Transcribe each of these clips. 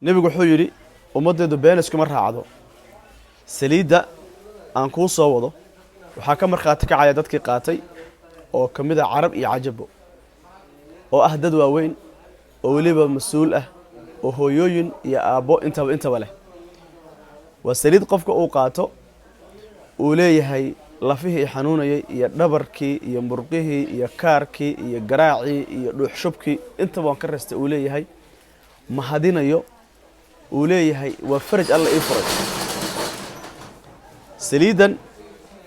nebigu wuxuu yidhi ummaddeedu been iskuma raacdo. saliidda aan kuu soo wado waxaa ka markhaati kacaya dadkii qaatay oo ka mid ah carab iyo cajabo oo ah dad waaweyn oo weliba mas-uul ah oo hooyooyin iyo aabbo intaba leh. waa saliid qofka uu qaato uu leeyahay lafihii xanuunayay iyo dhabarkii iyo murqihii iyo kaarkii iyo garaacii iyo dhuuxshubkii intaba waan ka reestay uu leeyahay mahadinayo uu leeyahay waa faraj alla ii furay. saliidan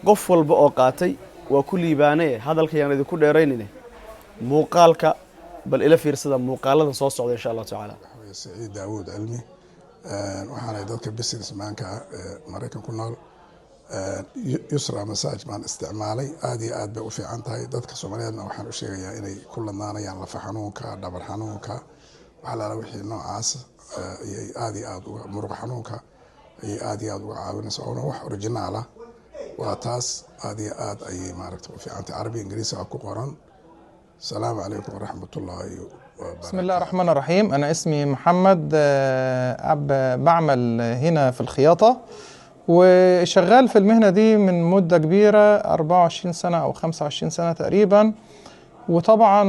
qof walba oo qaatay waa ku liibaanay hadalkayaan idinku dheeraynine muuqaalka bal ila fiirsada muuqaalada soo socda insha Allah taala. Saciid Daawud Cilmi waxaanay dadka businessmanka Mareykan ku nool Yusra massage baan isticmaalay aad iyo aad bay u fiican tahay. dadka Soomaaliyeedna waxaan u sheegayaa inay ku ladnaanayaan lafa xanuunka, dhabar xanuunka, waxaa wixii noocaas aad iyo aad uga muruq xanuunka aad iyo aad uga caawinaysa oo wax original ah. waa taas aad iyo aad ayay maaragtay u fiican tahay. Carabi Ingiriisi ku qoran. السلام عليكم ورحمة الله وبركاته. بسم الله الرحمن الرحيم. أنا اسمي محمد، بعمل هنا في الخياطة وشغال في المهنة دي من مدة كبيرة 24 سنة أو 25 سنة تقريبا. وطبعا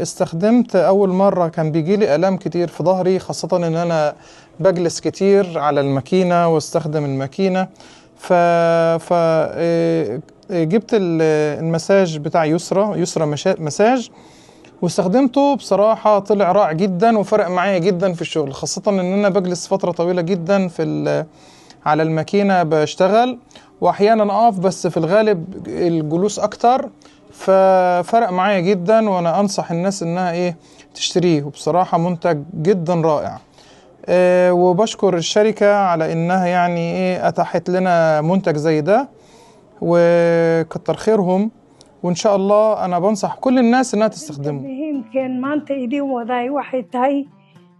استخدمت أول مرة كان بيجيلي آلام كتير في ظهري، خاصة إن أنا بجلس كتير على الماكينة واستخدم الماكينة. جبت المساج بتاع يسرى مساج واستخدمته. بصراحة طلع رائع جدا وفرق معايا جدا في الشغل، خاصة ان انا بجلس فترة طويلة جدا على الماكينة بشتغل، واحيانا اقف بس في الغالب الجلوس اكتر، ففرق معايا جدا وانا انصح الناس انها تشتريه. وبصراحة منتج جدا رائع. وبشكر الشركة على انها يعني اتاحت لنا منتج زي ده، وكتر خيرهم. وان شاء الله انا بنصح كل الناس انها تستخدمه. كان maanta idin waday waxay tahay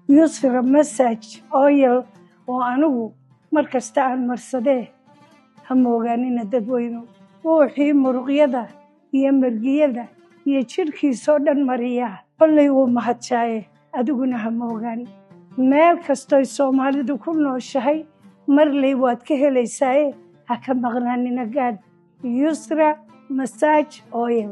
Yusra massage oil oo anigu markasta aan marsadee hamoogaanina dadweyno wixii muruqyada iyo margiyada iyo jirkiisa oo dhan mariya kollay uu mahadshaaye adiguna hamoogaan. meel kasto Soomaalidu ku nooshahay marley waad ka helaysaa ha ka maqnaanina gaad Yusra massage oil.